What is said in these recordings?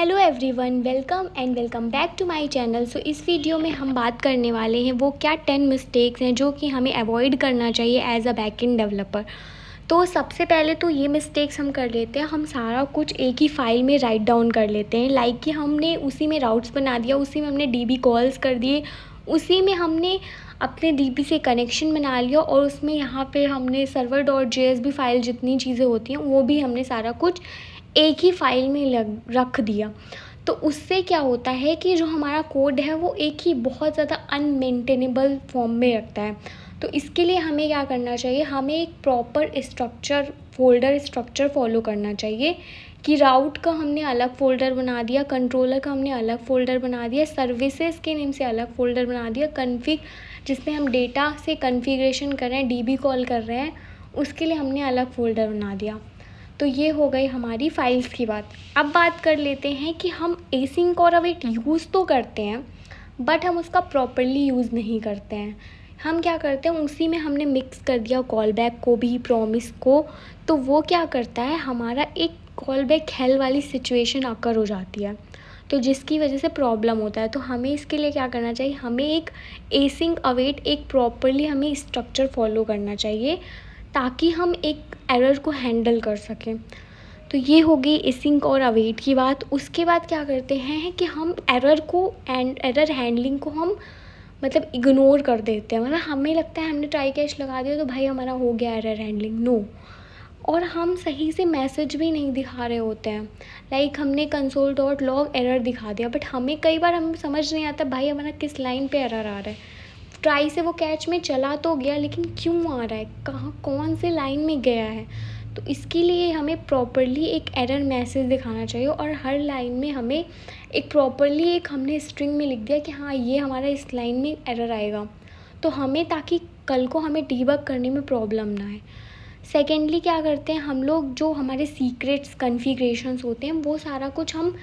Hello everyone, welcome back to my channel. So इस video में हम बात करने वाले हैं वो क्या 10 मिस्टेक्स हैं जो कि हमें अवॉइड करना चाहिए एज अ बैकएंड डेवलपर। तो सबसे पहले तो ये मिस्टेक्स हम कर लेते हैं, हम सारा कुछ एक ही फाइल में राइट डाउन कर लेते हैं। लाइक कि हमने उसी में राउट्स बना दिया, उसी में हमने डीबी कॉल्स कर दिए, उसी में हमने अपने डीबी से कनेक्शन बना लिया और उसमें यहाँ पे हमने सर्वर डॉट JSB फाइल जितनी चीज़ें होती हैं वो भी हमने सारा कुछ एक ही फाइल में रख दिया। तो उससे क्या होता है कि जो हमारा कोड है वो एक ही बहुत ज़्यादा अनमेंटेनेबल फॉर्म में रखता है। तो इसके लिए हमें क्या करना चाहिए, हमें एक proper structure folder structure follow करना चाहिए कि राउट का हमने अलग फ़ोल्डर बना दिया, कंट्रोलर का हमने अलग फ़ोल्डर बना दिया, सर्विसेज के नेम से अलग फ़ोल्डर बना दिया, कन्फिग जिसमें हम डेटा से कन्फिग्रेशन कर रहे हैं, डीबी कॉल कर रहे हैं, उसके लिए हमने अलग फ़ोल्डर बना दिया। तो ये हो गई हमारी फाइल्स की बात। अब बात कर लेते हैं कि हम एसिंक और अवेट यूज़ तो करते हैं बट हम उसका प्रॉपरली यूज़ नहीं करते हैं। हम क्या करते हैं, उसी में हमने मिक्स कर दिया कॉल बैक को भी, प्रॉमिस को। तो वो क्या करता है, हमारा एक कॉल बैक हेल वाली सिचुएशन अकर हो जाती है, तो जिसकी वजह से प्रॉब्लम होता है। तो हमें इसके लिए क्या करना चाहिए, हमें एक एसिंक अवेट एक प्रॉपरली हमें स्ट्रक्चर फॉलो करना चाहिए ताकि हम एक एरर को हैंडल कर सकें। तो ये हो गई एसिंक और अवेट की बात। उसके बाद क्या करते हैं कि हम एरर को एंड एरर हैंडलिंग को हम मतलब इग्नोर कर देते हैं। मतलब हमें लगता है हमने ट्राई कैच लगा दिया तो भाई हमारा हो गया एरर हैंडलिंग, नो। और हम सही से मैसेज भी नहीं दिखा रहे होते हैं। लाइक हमने console.log एरर दिखा दिया बट हमें कई बार हमें समझ नहीं आता भाई हमारा किस लाइन पे एरर आ रहा है। ट्राई से वो कैच में चला तो गया लेकिन क्यों आ रहा है, कहाँ कौन से लाइन में गया है। तो इसके लिए हमें प्रॉपरली एक एरर मैसेज दिखाना चाहिए और हर लाइन में हमें एक प्रॉपरली एक हमने स्ट्रिंग में लिख दिया कि हाँ ये हमारा इस लाइन में एरर आएगा, तो हमें ताकि कल को हमें डीबग करने में प्रॉब्लम ना आए। सेकेंडली क्या करते हैं हम लोग, जो हमारे सीक्रेट्स कॉन्फ़िगरेशंस होते हैं वो सारा कुछ हम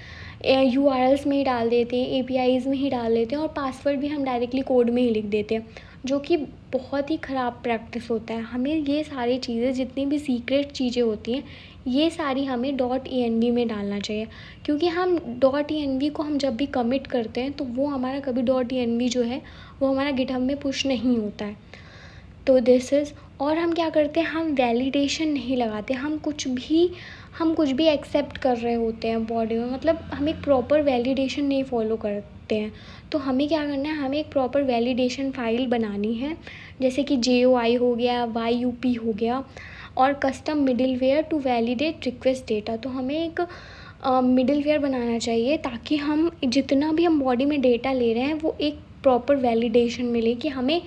URLs में ही डाल देते हैं, APIs में ही डाल देते हैं और पासवर्ड भी हम डायरेक्टली कोड में ही लिख देते हैं, जो कि बहुत ही ख़राब प्रैक्टिस होता है। हमें ये सारी चीज़ें जितनी भी सीक्रेट चीज़ें होती हैं ये सारी हमें .env में डालना चाहिए, क्योंकि हम .env को हम जब भी कमिट करते हैं तो वो हमारा कभी .env जो है वो हमारा गिटहब में पुश नहीं होता है। तो दिस इज़। और हम क्या करते हैं, हम वैलिडेशन नहीं लगाते, हम कुछ भी एक्सेप्ट कर रहे होते हैं बॉडी में, मतलब हम एक प्रॉपर वैलिडेशन नहीं फॉलो करते हैं। तो हमें क्या करना है, हमें एक प्रॉपर वैलिडेशन फ़ाइल बनानी है, जैसे कि JOI हो गया, YUP हो गया, और custom middleware to validate request data. तो हमें एक मिडिलवेयर बनाना चाहिए ताकि हम जितना भी हम बॉडी में डेटा ले रहे हैं वो एक प्रॉपर वैलिडेशन मिले कि हमें,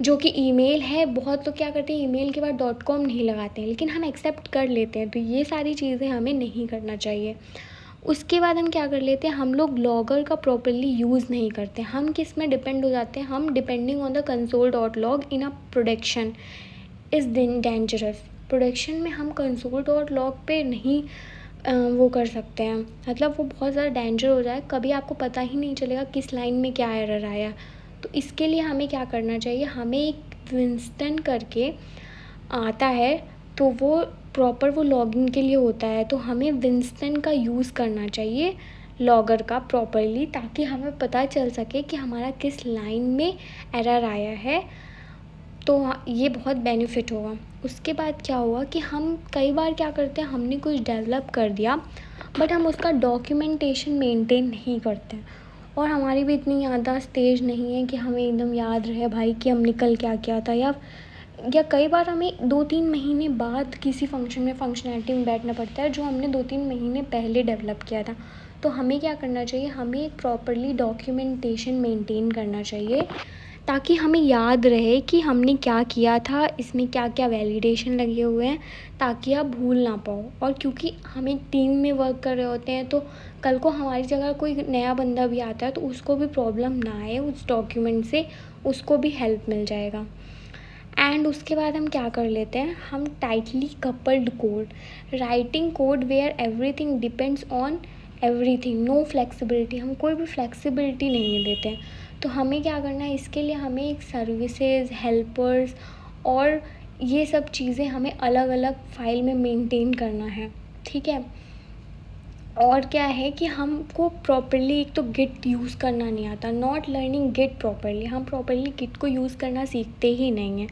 जो कि ईमेल है, बहुत लोग क्या करते हैं ईमेल के बाद .com नहीं लगाते हैं लेकिन हम एक्सेप्ट कर लेते हैं। तो ये सारी चीज़ें हमें नहीं करना चाहिए। उसके बाद हम क्या कर लेते हैं, हम लोग लॉगर का प्रॉपरली यूज़ नहीं करते। हम किस में डिपेंड हो जाते हैं, हम depending on the console.log in a production is dangerous. Production में हम console.log पे नहीं वो कर सकते हैं, मतलब वो बहुत ज़्यादा डेंजर हो जाए, कभी आपको पता ही नहीं चलेगा किस लाइन में क्या एरर आया। तो इसके लिए हमें क्या करना चाहिए, हमें एक विंस्टन करके आता है, तो वो प्रॉपर वो लॉगिन के लिए होता है, तो हमें विंस्टन का यूज़ करना चाहिए लॉगर का प्रॉपरली, ताकि हमें पता चल सके कि हमारा किस लाइन में एरर आया है। तो ये बहुत बेनिफिट होगा। उसके बाद क्या हुआ कि हम कई बार क्या करते हैं, हमने कुछ डेवलप कर दिया बट हम उसका डॉक्यूमेंटेशन मेंटेन नहीं करते हैं, और हमारी भी इतनी याददाश्त तेज़ नहीं है कि हमें एकदम याद रहे भाई कि हम निकल क्या किया था, या कई बार हमें 2-3 महीने बाद किसी फंक्शन में फंक्शनैलिटी में बैठना पड़ता है जो हमने 2-3 महीने पहले डेवलप किया था। तो हमें क्या करना चाहिए, हमें एक प्रॉपरली डॉक्यूमेंटेशन मेंटेन करना चाहिए ताकि हमें याद रहे कि हमने क्या किया था, इसमें क्या क्या वैलिडेशन लगे हुए हैं, ताकि आप भूल ना पाओ। और क्योंकि हम एक टीम में वर्क कर रहे होते हैं तो कल को हमारी जगह कोई नया बंदा भी आता है तो उसको भी प्रॉब्लम ना आए उस डॉक्यूमेंट से, उसको भी हेल्प मिल जाएगा। एंड उसके बाद हम क्या कर लेते हैं, हम tightly coupled code, writing code where everything depends on everything, no flexibility, हम कोई भी फ्लेक्सिबिलिटी नहीं देते हैं। तो हमें क्या करना है, इसके लिए हमें एक सर्विसेज, हेल्पर्स और ये सब चीज़ें हमें अलग अलग फाइल में मेंटेन करना है, ठीक है। और क्या है कि हमको प्रॉपरली एक तो गिट यूज़ करना नहीं आता, नॉट लर्निंग गिट प्रॉपरली, हम प्रॉपरली गिट को यूज़ करना सीखते ही नहीं हैं।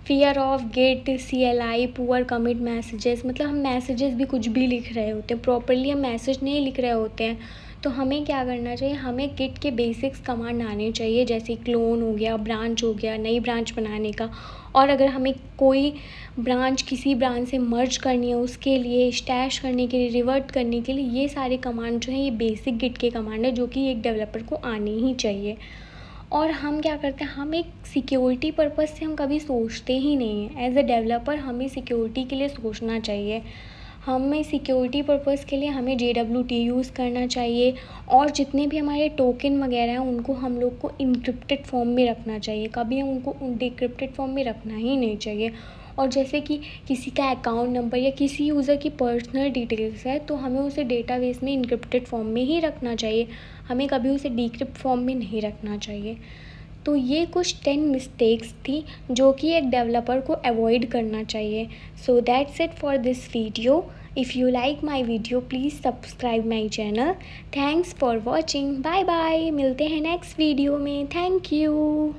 Fear of git, CLI, poor commit messages, मतलब हम मैसेजेस भी कुछ भी लिख रहे होते हैं, प्रॉपरली हम मैसेज नहीं लिख रहे होते हैं। तो हमें क्या करना चाहिए, हमें गिट के बेसिक्स कमांड आने चाहिए, जैसे क्लोन हो गया, ब्रांच हो गया, नई ब्रांच बनाने का। और अगर हमें कोई ब्रांच किसी ब्रांच से मर्ज करनी है, उसके लिए स्टैश करने के लिए, रिवर्ट करने के लिए, ये सारे कमांड जो हैं ये बेसिक गिट के कमांड है जो कि एक डेवलपर को आने ही चाहिए। और हम क्या करते हैं, हम एक सिक्योरिटी पर्पज़ से हम कभी सोचते ही नहीं हैं। एज अ डेवलपर हमें सिक्योरिटी के लिए सोचना चाहिए, हमें सिक्योरिटी पर्पज़ के लिए हमें JWT यूज़ करना चाहिए। और जितने भी हमारे टोकन वगैरह हैं उनको हम लोग को इनक्रिप्टेड फॉर्म में रखना चाहिए, कभी हम उनको डिक्रिप्टेड फॉर्म में रखना ही नहीं चाहिए। और जैसे कि किसी का अकाउंट नंबर या किसी यूज़र की पर्सनल डिटेल्स है तो हमें उसे डेटाबेस में इनक्रिप्टेड फॉर्म में ही रखना चाहिए, हमें कभी उसे डिक्रिप्ट फॉर्म में नहीं रखना चाहिए। तो ये कुछ 10 मिस्टेक्स थी जो कि एक डेवलपर को अवॉइड करना चाहिए। So that's it for this video. If you like my video please subscribe my channel. Thanks for watching, bye bye, मिलते हैं नेक्स्ट वीडियो में। Thank you.